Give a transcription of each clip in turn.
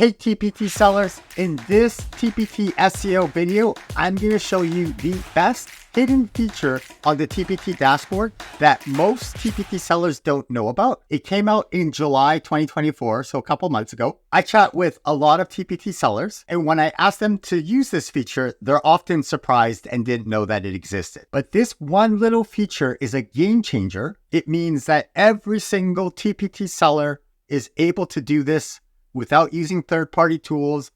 Hey TPT sellers, in this TPT SEO video, I'm going to show you the best hidden feature on the TPT dashboard that most TPT sellers don't know about. It came out in July 2024, so a couple months ago. I chat with a lot of TPT sellers, and when I ask them to use this feature, they're often surprised and didn't know that it existed. But this one little feature is a game changer. It means that every single TPT seller is able to do this without using third-party tools,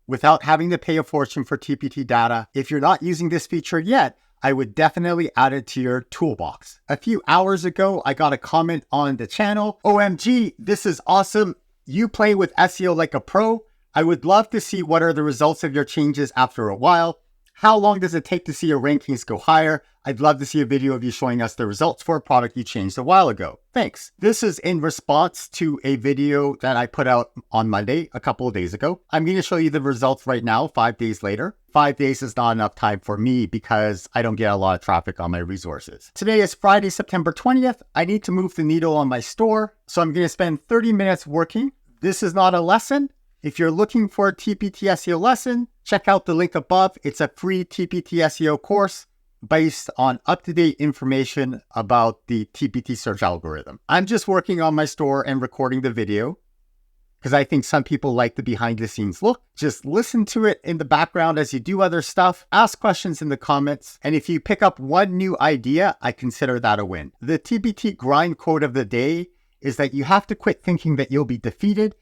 without having to pay a fortune for TPT data. If you're not using this feature yet, I would definitely add it to your toolbox. A few hours ago, I got a comment on the channel. OMG, this is awesome. You play with SEO like a pro. I would love to see what are the results of your changes after a while. How long does it take to see your rankings go higher? I'd love to see a video of you showing us the results for a product you changed a while ago. Thanks. This is in response to a video that I put out on Monday, a couple of days ago. I'm going to show you the results right now, 5 days later. 5 days is not enough time for me because I don't get a lot of traffic on my resources. Today is Friday, September 20th. I need to move the needle on my store, so I'm going to spend 30 minutes working. This is not a lesson. If you're looking for a TPT SEO lesson, check out the link above. It's a free TPT SEO course based on up-to-date information about the TPT search algorithm. I'm just working on my store and recording the video because I think some people like the behind-the-scenes look. Just listen to it in the background as you do other stuff. Ask questions in the comments. And if you pick up one new idea, I consider that a win. The TPT grind quote of the day is that you have to quit thinking that you'll be defeated.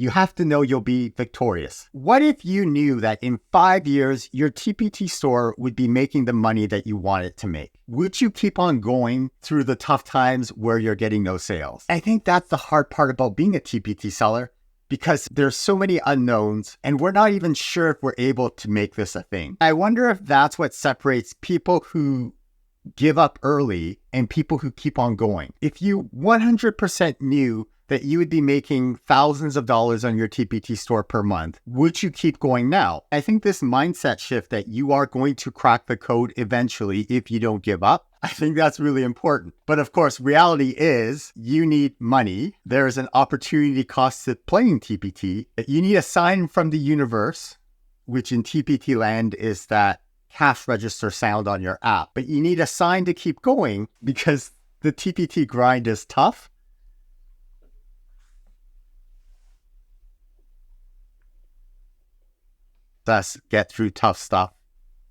You have to know you'll be victorious. What if you knew that in 5 years, your TPT store would be making the money that you want it to make? Would you keep on going through the tough times where you're getting no sales? I think that's the hard part about being a TPT seller because there's so many unknowns and we're not even sure if we're able to make this a thing. I wonder if that's what separates people who give up early and people who keep on going. If you 100% knew that you would be making thousands of dollars on your TPT store per month, would you keep going now? I think this mindset shift that you are going to crack the code eventually if you don't give up, I think that's really important. But of course, reality is you need money. There's an opportunity cost to playing TPT. You need a sign from the universe, which in TPT land is that cash register sound on your app. But you need a sign to keep going because the TPT grind is tough. Thus get through tough stuff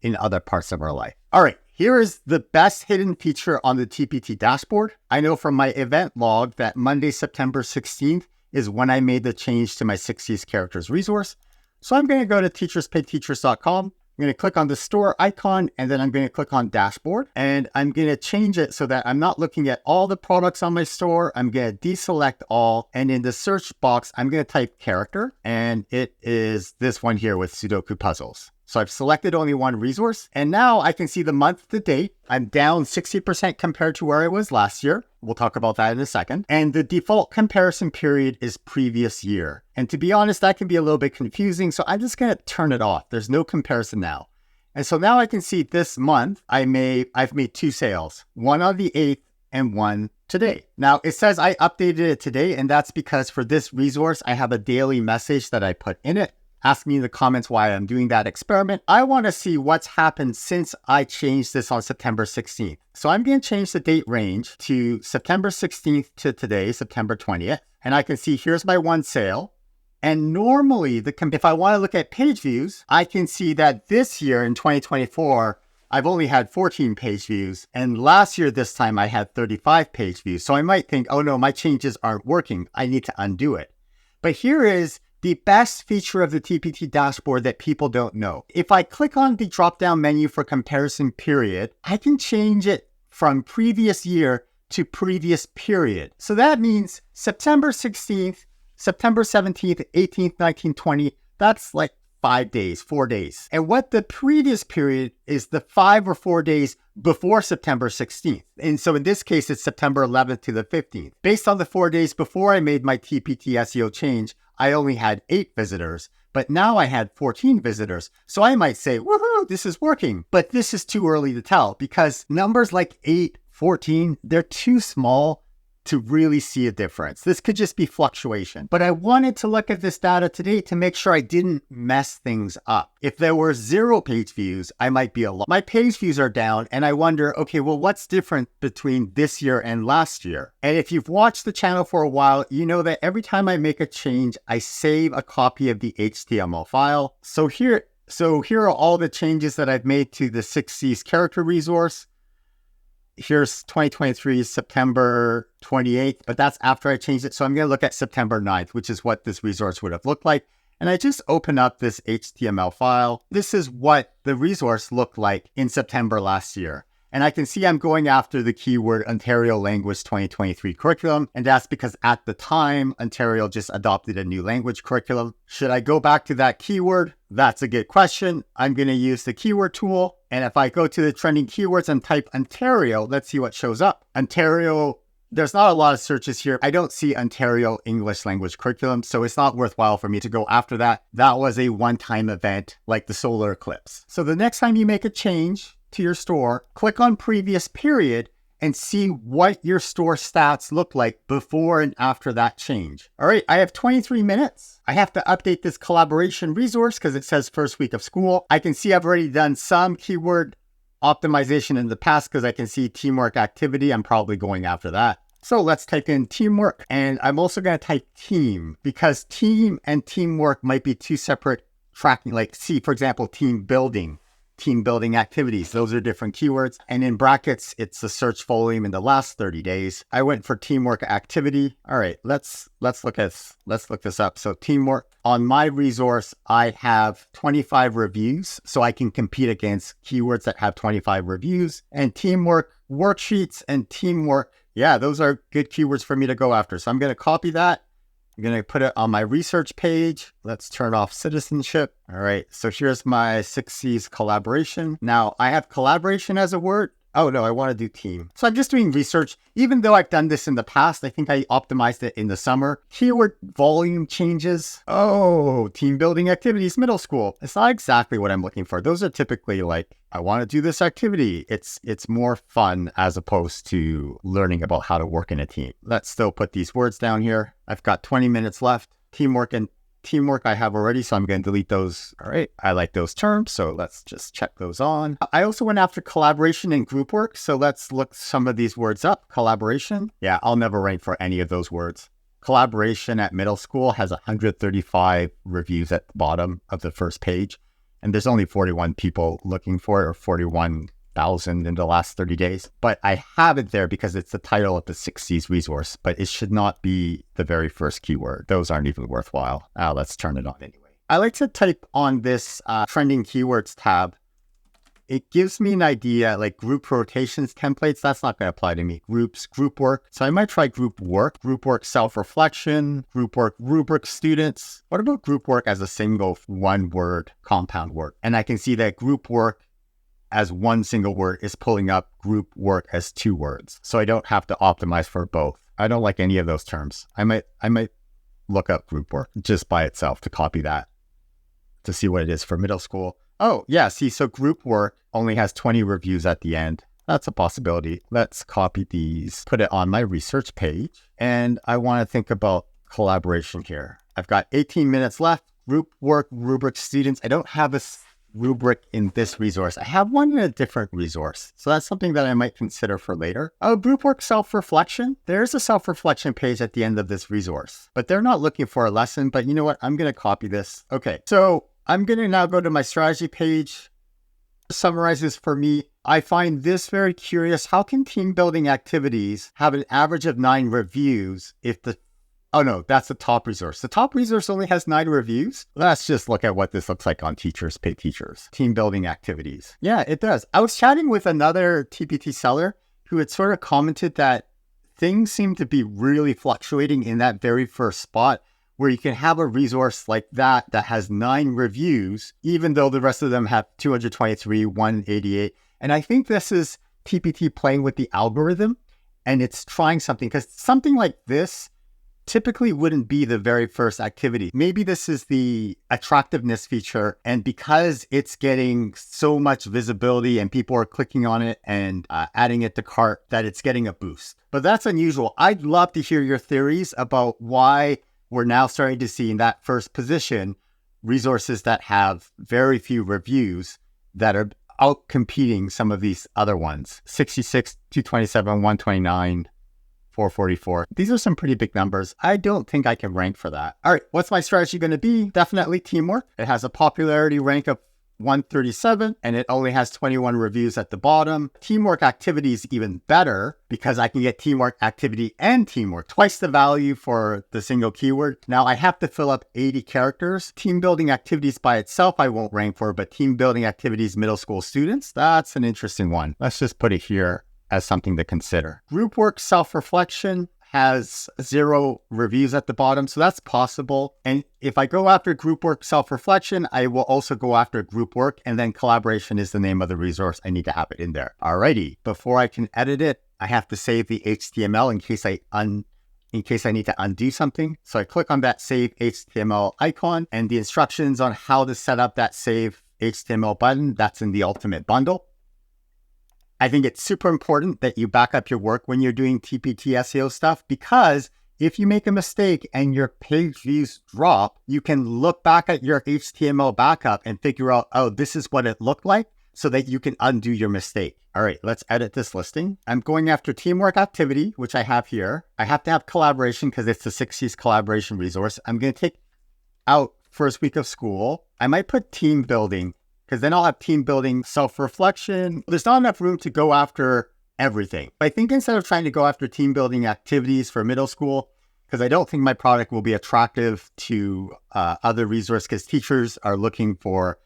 in other parts of our life. All right, here is the best hidden feature on the TPT dashboard. I know from my event log that Monday, September 16th is when I made the change to my 60 characters resource. So I'm going to go to teacherspayteachers.com. I'm going to click on the store icon and then I'm going to click on dashboard and I'm going to change it so that I'm not looking at all the products on my store. I'm going to deselect all and in the search box, I'm going to type character and it is this one here with Sudoku puzzles. So I've selected only one resource and now I can see the month to date. I'm down 60% compared to where I was last year. We'll talk about that in a second. And the default comparison period is previous year. And to be honest, that can be a little bit confusing. So I'm just going to turn it off. There's no comparison now. And so now I can see this month, I've made 2 sales, one on the 8th and one today. Now it says I updated it today. And that's because for this resource, I have a daily message that I put in it. Ask me in the comments why I'm doing that experiment. I want to see what's happened since I changed this on September 16th. So I'm going to change the date range to September 16th to today, September 20th. And I can see here's my one sale. And normally, if I want to look at page views, I can see that this year in 2024, I've only had 14 page views. And last year, this time I had 35 page views. So I might think, oh no, my changes aren't working. I need to undo it. But here is the best feature of the TPT dashboard that people don't know. If I click on the drop-down menu for comparison period, I can change it from previous year to previous period. So that means September 16th, September 17th, 18th, 19th, 20th, that's like 5 days, 4 days. And what the previous period is the 5 or 4 days before September 16th. And so in this case, it's September 11th to the 15th. Based on the 4 days before I made my TPT SEO change, I only had 8 visitors, but now I had 14 visitors. So I might say, woohoo, this is working. But this is too early to tell because numbers like 8, 14, they're too small to really see a difference. This could just be fluctuation. But I wanted to look at this data today to make sure I didn't mess things up. If there were 0 page views, I might be a lot. My page views are down and I wonder, okay, well, what's different between this year and last year? And if you've watched the channel for a while, you know that every time I make a change, I save a copy of the HTML file. So here are all the changes that I've made to the 6C's character resource. Here's 2023 September 28th, but that's after I changed it. So I'm going to look at September 9th, which is what this resource would have looked like. And I just open up this HTML file. This is what the resource looked like in September last year. And I can see I'm going after the keyword Ontario Language 2023 curriculum. And that's because at the time, Ontario just adopted a new language curriculum. Should I go back to that keyword? That's a good question. I'm going to use the keyword tool. And if I go to the trending keywords and type Ontario, let's see what shows up. Ontario, there's not a lot of searches here. I don't see Ontario English language curriculum, so it's not worthwhile for me to go after that. That was a one-time event like the solar eclipse. So the next time you make a change to your store, click on previous period and see what your store stats look like before and after that change. All right, I have 23 minutes. I have to update this collaboration resource because it says first week of school. I can see I've already done some keyword optimization in the past because I can see teamwork activity. I'm probably going after that. So let's type in teamwork. And I'm also going to type team because team and teamwork might be two separate tracking. Like see, for example, team building activities. Those are different keywords. And in brackets, it's the search volume in the last 30 days. I went for teamwork activity. All right, let's look this up. So teamwork, on my resource, I have 25 reviews. So I can compete against keywords that have 25 reviews. And teamwork worksheets and teamwork, yeah, those are good keywords for me to go after. So I'm going to copy that. I'm going to put it on my research page. Let's turn off citizenship. All right, so here's my 6C's collaboration. Now I have collaboration as a word. Oh no, I want to do team. So I'm just doing research. Even though I've done this in the past, I think I optimized it in the summer. Keyword volume changes. Oh, team building activities, middle school. It's not exactly what I'm looking for. Those are typically like, I want to do this activity. It's more fun as opposed to learning about how to work in a team. Let's still put these words down here. I've got 20 minutes left. Teamwork I have already, so I'm going to delete those. All right, I like those terms, so let's just check those on. I also went after collaboration and group work, so let's look some of these words up. Collaboration, yeah, I'll never rank for any of those words. Collaboration at middle school has 135 reviews at the bottom of the first page, and there's only 41 people looking for it, or 41,000 in the last 30 days. But I have it there because it's the title of the 6C's resource, but it should not be the very first keyword. Those aren't even worthwhile. Let's turn it on anyway. I like to type on this trending keywords tab. It gives me an idea, like group rotations templates. That's not going to apply to me. Groups, group work. So I might try group work self-reflection, group work rubric students. What about group work as a single one word compound word? And I can see that group work as one single word is pulling up group work as 2 words. So I don't have to optimize for both. I don't like any of those terms. I might look up group work just by itself to copy that to see what it is for middle school. Oh yeah, see, so group work only has 20 reviews at the end. That's a possibility. Let's copy these, put it on my research page. And I want to think about collaboration here. I've got 18 minutes left. Group work rubric students. I don't have a rubric in this resource. I have one in a different resource. So that's something that I might consider for later. Oh, group work self-reflection. There's a self-reflection page at the end of this resource, but they're not looking for a lesson. But you know what? I'm going to copy this. Okay, so I'm going to now go to my strategy page. Summarizes for me. I find this very curious. How can team building activities have an average of 9 reviews if the oh no, that's the top resource. The top resource only has 9 reviews. Let's just look at what this looks like on Teachers Pay Teachers. Team building activities. Yeah, it does. I was chatting with another TPT seller who had sort of commented that things seem to be really fluctuating in that very first spot where you can have a resource like that has 9 reviews, even though the rest of them have 223, 188. And I think this is TPT playing with the algorithm and it's trying something, because something like this typically wouldn't be the very first activity. Maybe this is the attractiveness feature, and because it's getting so much visibility and people are clicking on it and adding it to cart, that it's getting a boost. But that's unusual. I'd love to hear your theories about why we're now starting to see in that first position resources that have very few reviews that are out competing some of these other ones. 66, 227, 129, 444. These are some pretty big numbers. I don't think I can rank for that. All right, what's my strategy going to be? Definitely teamwork. It has a popularity rank of 137 and it only has 21 reviews at the bottom. Teamwork activity is even better because I can get teamwork activity and teamwork, twice the value for the single keyword. Now I have to fill up 80 characters. Team building activities by itself, I won't rank for, but team building activities, middle school students, that's an interesting one. Let's just put it here as something to consider. Group work self-reflection has 0 reviews at the bottom, so that's possible. And if I go after group work self-reflection, I will also go after group work, and then collaboration is the name of the resource. I need to have it in there. Alrighty, before I can edit it, I have to save the HTML in case I need to undo something. So I click on that save HTML icon, and the instructions on how to set up that save HTML button, that's in the ultimate bundle. I think it's super important that you back up your work when you're doing TPT SEO stuff, because if you make a mistake and your page views drop, you can look back at your HTML backup and figure out, oh, this is what it looked like, so that you can undo your mistake. All right, let's edit this listing. I'm going after teamwork activity, which I have here. I have to have collaboration because it's the 60s collaboration resource. I'm going to take out first week of school. I might put team building, because then I'll have team building self-reflection. There's not enough room to go after everything. I think instead of trying to go after team building activities for middle school, because I don't think my product will be attractive to other resources, because teachers are looking for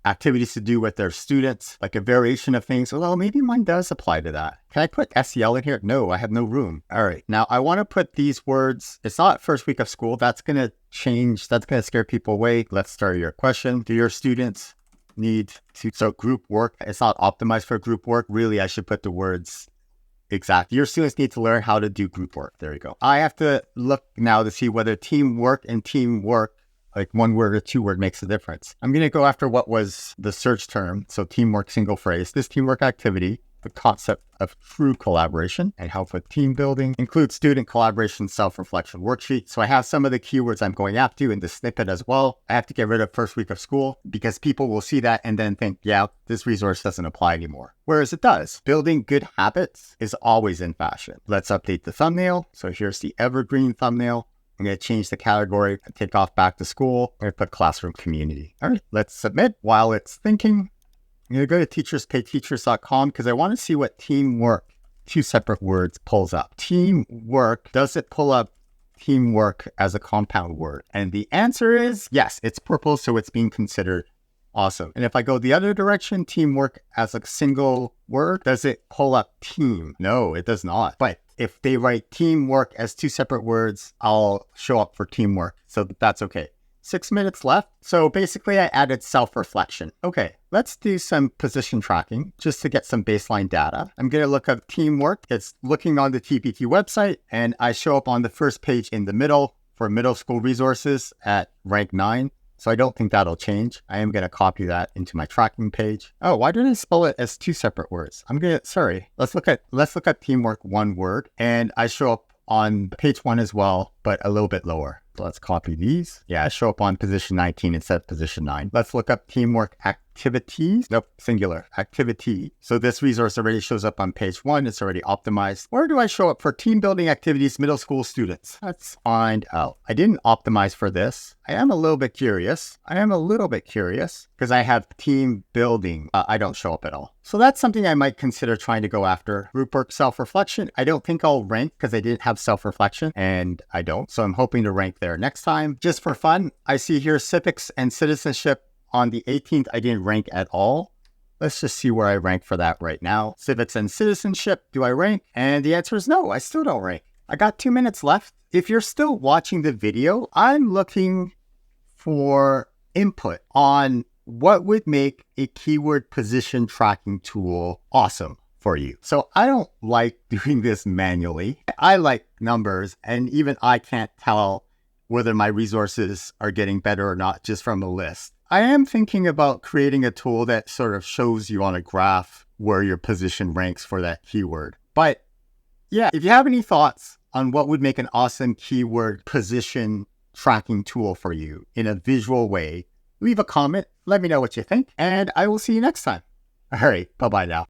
activities to do with their students, like a variation of things. Well, maybe mine does apply to that. Can I put SEL in here? No, I have no room. All right, now I want to put these words. It's not first week of school. That's going to change. That's going to scare people away. Let's start your question. Do your students need to, so group work, it's not optimized for group work. Really, I should put the words exact. Your students need to learn how to do group work. There you go. I have to look now to see whether teamwork and teamwork, like one word or 2 word, makes a difference. I'm going to go after what was the search term. So teamwork, single phrase. This teamwork activity, the concept of true collaboration and help with team building, includes student collaboration self-reflection worksheet. So I have some of the keywords I'm going after in the snippet as well. I have to get rid of first week of school because people will see that and then think, yeah, this resource doesn't apply anymore. Whereas it does. Building good habits is always in fashion. Let's update the thumbnail. So here's the evergreen thumbnail. I'm going to change the category and take off back to school. I'm going to put classroom community. All right, let's submit. While it's thinking, I'm going to go to teacherspayteachers.com because I want to see what teamwork, 2 separate words, pulls up. Teamwork, does it pull up teamwork as a compound word? And the answer is yes, it's purple, so it's being considered. Awesome. And if I go the other direction, teamwork as a single word, does it pull up team? No, it does not. But if they write teamwork as 2 separate words, I'll show up for teamwork. So that's okay. 6 minutes left. So basically I added self-reflection. Okay, let's do some position tracking just to get some baseline data. I'm going to look up teamwork. It's looking on the TPT website, and I show up on the first page in the middle for middle school resources at rank 9. So I don't think that'll change. I am going to copy that into my tracking page. Oh, why did I spell it as 2 separate words? Let's look at teamwork, 1 word, and I show up on page 1 as well, but a little bit lower. So let's copy these. Yeah, I show up on position 19 instead of position 9. Let's look up teamwork activities. Nope, singular, activity. So this resource already shows up on page 1. It's already optimized. Where do I show up for team building activities, middle school students? Let's find out. I didn't optimize for this. I am a little bit curious because I have team building. I don't show up at all. So that's something I might consider trying to go after. Group work self-reflection. I don't think I'll rank because I didn't have self-reflection and I don't. So I'm hoping to rank there next time. Just for fun, I see here civics and citizenship on the 18th. I didn't rank at all. Let's just see where I rank for that right now. Civics and citizenship, do I rank? And the answer is no, I still don't rank. I got 2 minutes left. If you're still watching the video, I'm looking for input on what would make a keyword position tracking tool awesome for you. So I don't like doing this manually. I like numbers, and even I can't tell whether my resources are getting better or not just from a list. I am thinking about creating a tool that sort of shows you on a graph where your position ranks for that keyword. But yeah, if you have any thoughts on what would make an awesome keyword position tracking tool for you in a visual way, leave a comment, let me know what you think, and I will see you next time. All right, bye-bye now.